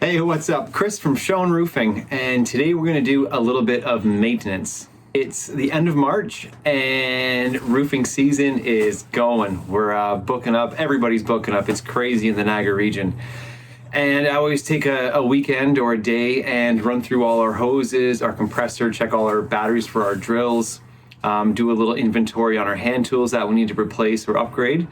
Hey, what's up? Chris from Schoen Roofing, and today we're going to do a little bit of maintenance. It's the end of March and roofing season is going. We're booking up, everybody's booking up. It's crazy in the Niagara region. And I always take a weekend or a day and run through all our hoses, our compressor, check all our batteries for our drills, do a little inventory on our hand tools that we need to replace or upgrade.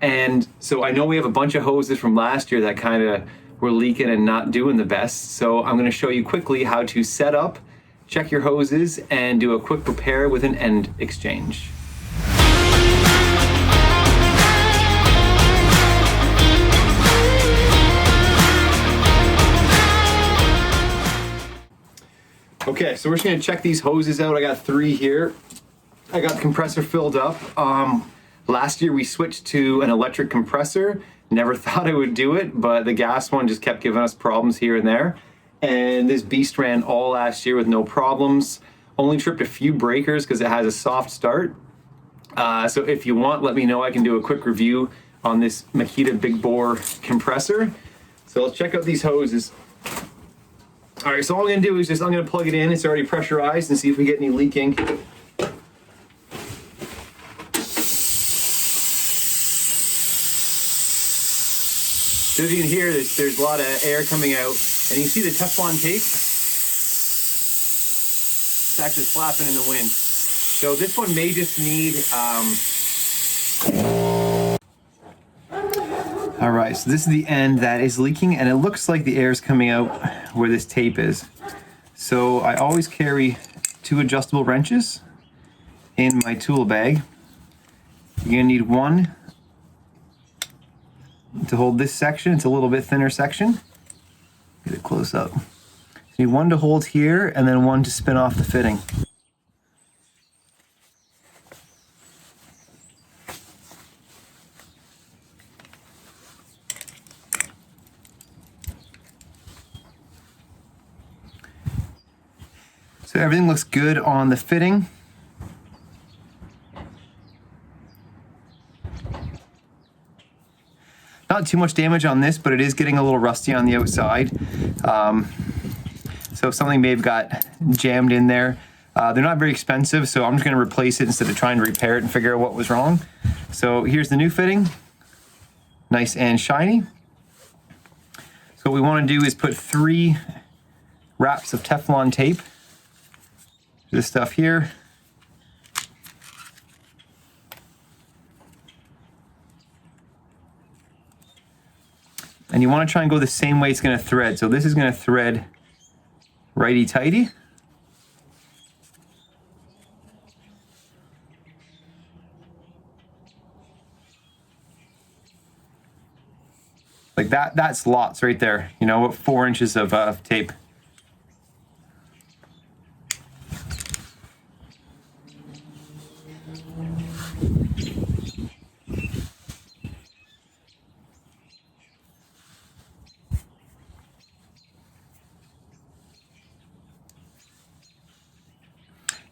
And so I know we have a bunch of hoses from last year that kind of were leaking and not doing the best. So I'm going to show you quickly how to set up, check your hoses, and do a quick repair with an end exchange. Okay, so we're just going to check these hoses out. I got 3 here. I got the compressor filled up. Last year we switched to an electric compressor. Never thought I would do it, but the gas one just kept giving us problems here and there. And this beast ran all last year with no problems. Only tripped a few breakers because it has a soft start. So if you want, let me know. I can do a quick review on this Makita big bore compressor. So let's check out these hoses. All right, so all I'm gonna do is I'm gonna plug it in. It's already pressurized and see if we get any leaking. So as you can hear, there's a lot of air coming out, and you see the Teflon tape? It's actually flapping in the wind. So this one may just need, All right, so this is the end that is leaking, and it looks like the air is coming out where this tape is. So I always carry 2 adjustable wrenches in my tool bag. You're gonna need one to hold this section. It's a little bit thinner section. Get it close up. You need one to hold here and then one to spin off the fitting. So everything looks good on the fitting. Not too much damage on this, but it is getting a little rusty on the outside. So something may have got jammed in there. They're not very expensive, so I'm just gonna replace it instead of trying to repair it and figure out what was wrong. So here's the new fitting, nice and shiny. So what we wanna do is put 3 wraps of Teflon tape. This stuff here. And you want to try and go the same way it's going to thread. So this is going to thread righty-tighty. Like that, that's lots right there. You know, 4 inches of tape.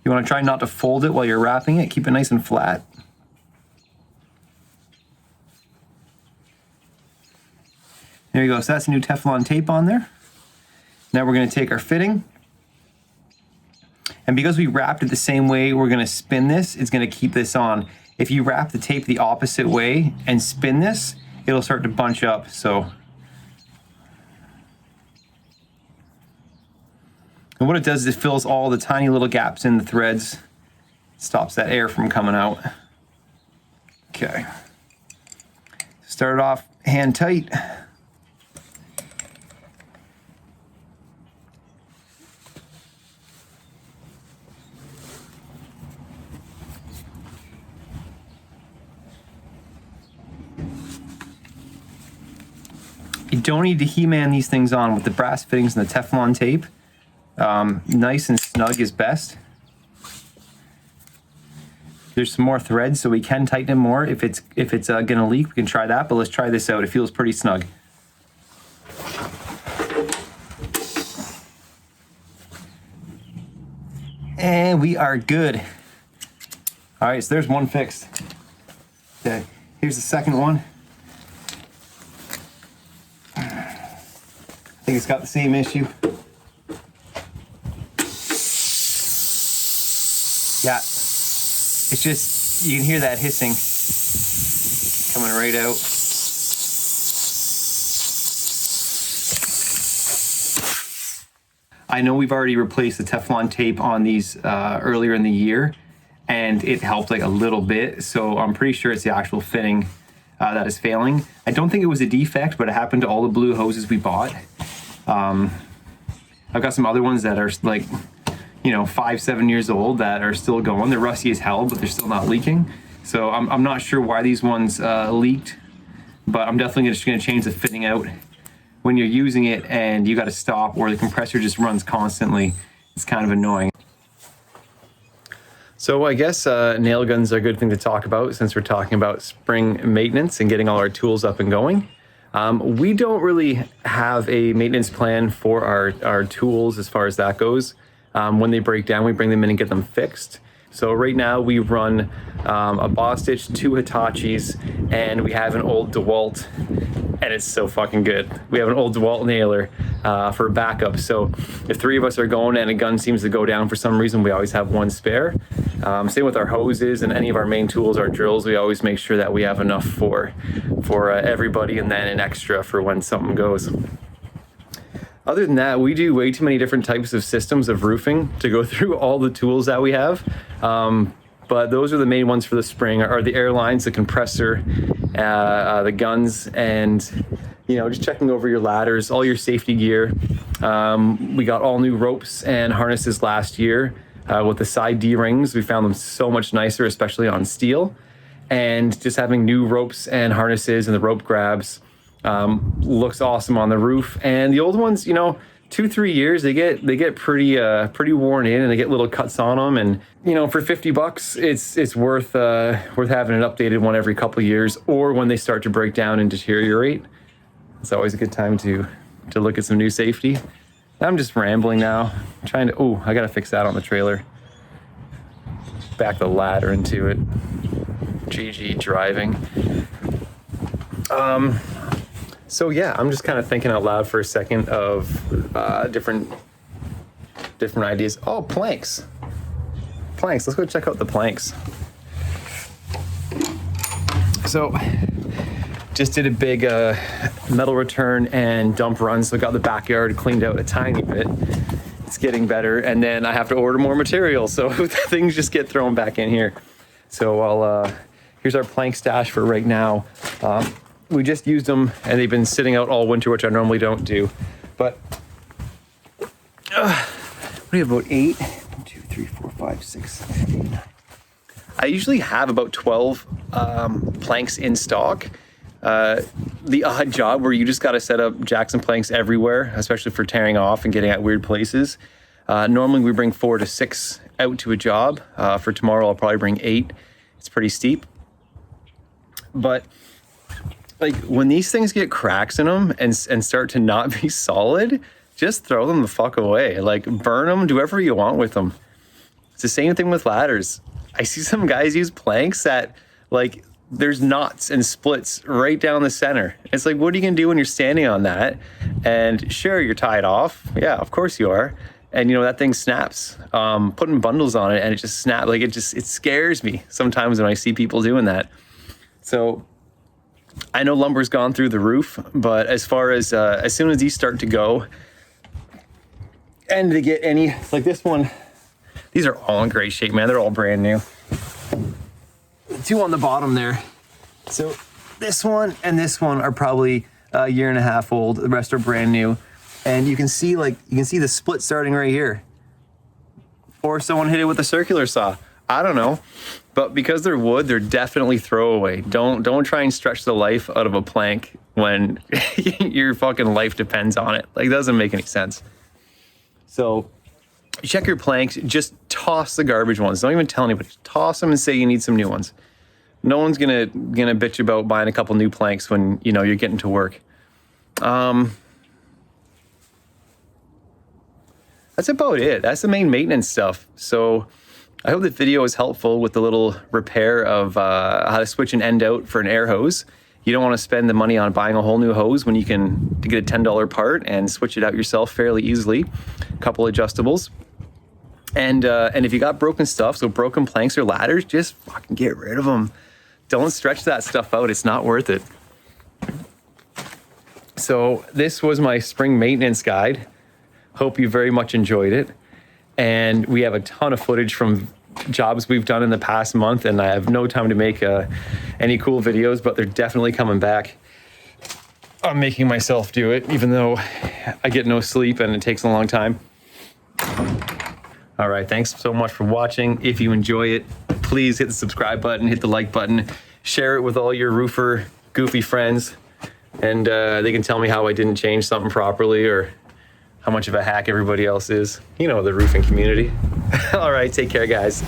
You want to try not to fold it while you're wrapping it. Keep it nice and flat. There you go. So that's new Teflon tape on there. Now we're going to take our fitting. And because we wrapped it the same way, we're going to spin this. It's going to keep this on. If you wrap the tape the opposite way and spin this, it'll start to bunch up. So. And what it does is it fills all the tiny little gaps in the threads, stops that air from coming out. Okay. Start it off hand tight. You don't need to He-Man these things on with the brass fittings and the Teflon tape. Nice and snug is best. There's some more threads, so we can tighten it more. If it's gonna leak, we can try that, but let's try this out. It feels pretty snug. And we are good. All right, so there's one fixed. Okay, here's the second one. I think it's got the same issue. Yeah, it's just, you can hear that hissing coming right out. I know we've already replaced the Teflon tape on these earlier in the year, and it helped like a little bit. So I'm pretty sure it's the actual fitting that is failing. I don't think it was a defect, but it happened to all the blue hoses we bought. I've got some other ones that are like, 5-7 years old that are still going. They're rusty as hell, but they're still not leaking. So I'm not sure why these ones leaked, but I'm definitely just going to change the fitting out. When you're using it and you got to stop, or the compressor just runs constantly, it's kind of annoying. So I guess nail guns are a good thing to talk about since we're talking about spring maintenance and getting all our tools up and going. We don't really have a maintenance plan for our tools as far as that goes. When they break down, we bring them in and get them fixed. So right now we run a Boss Stitch, 2 Hitachis, and we have an old DeWalt, and it's so fucking good. We have an old DeWalt nailer for backup. So if 3 of us are going and a gun seems to go down for some reason, we always have one spare. Same with our hoses and any of our main tools, our drills, we always make sure that we have enough for everybody, and then an extra for when something goes. Other than that, we do way too many different types of systems of roofing to go through all the tools that we have. But those are the main ones for the spring, are the air lines, the compressor, the guns, and just checking over your ladders, all your safety gear. We got all new ropes and harnesses last year with the side D-rings. We found them so much nicer, especially on steel. And just having new ropes and harnesses and the rope grabs looks awesome on the roof. And the old ones, 2-3 years, they get pretty worn in, and they get little cuts on them. And for $50, it's worth having an updated one every couple of years, or when they start to break down and deteriorate. It's always a good time to look at some new safety. I'm just rambling now, I gotta fix that on the trailer. Back the ladder into it. GG driving. So yeah, I'm just kind of thinking out loud for a second of different ideas. Oh, planks. Let's go check out the planks. So just did a big metal return and dump run, so I got the backyard cleaned out a tiny bit. It's getting better, and then I have to order more material, so things just get thrown back in here. So here's our plank stash for right now. We just used them, and they've been sitting out all winter, which I normally don't do. But what do you have, about 8? 1, 2, 3, 4, 5, 6, 7, 8, 9. I usually have about 12 planks in stock. The odd job where you just got to set up Jackson planks everywhere, especially for tearing off and getting at weird places. Normally we bring 4 to 6 out to a job. For tomorrow, I'll probably bring 8. It's pretty steep. But like when these things get cracks in them and start to not be solid, just throw them the fuck away. Like burn them, do whatever you want with them. It's the same thing with ladders. I see some guys use planks that like there's knots and splits right down the center. It's like, what are you gonna do when you're standing on that? And sure, you're tied off. Yeah, of course you are. And that thing snaps. Putting bundles on it and it just snaps. Like it scares me sometimes when I see people doing that. So I know lumber's gone through the roof, but as far as soon as these start to go and they get any, like this one, these are all in great shape, man. They're all brand new. The 2 on the bottom there. So this one and this one are probably a year and a half old. The rest are brand new. And you can see the split starting right here. Or someone hit it with a circular saw. I don't know. But because they're wood, they're definitely throwaway. Don't try and stretch the life out of a plank when your fucking life depends on it. Like, it doesn't make any sense. So check your planks. Just toss the garbage ones. Don't even tell anybody. Just toss them and say you need some new ones. No one's gonna bitch about buying a couple new planks when you're getting to work. That's about it. That's the main maintenance stuff. So I hope the video is helpful with the little repair of how to switch an end out for an air hose You don't want to spend the money on buying a whole new hose when you can get a $10 part and switch it out yourself fairly easily. A couple adjustables. And if you got broken stuff, so broken planks or ladders, just fucking get rid of them. Don't stretch that stuff out. It's not worth it. So this was my spring maintenance guide. Hope you very much enjoyed it. And we have a ton of footage from jobs we've done in the past month, and I have no time to make any cool videos, but they're definitely coming back. I'm making myself do it, even though I get no sleep and it takes a long time. All right, thanks so much for watching. If you enjoy it, please hit the subscribe button, hit the like button, share it with all your roofer goofy friends, and they can tell me how I didn't change something properly or how much of a hack everybody else is. You know, the roofing community. All right, take care, guys.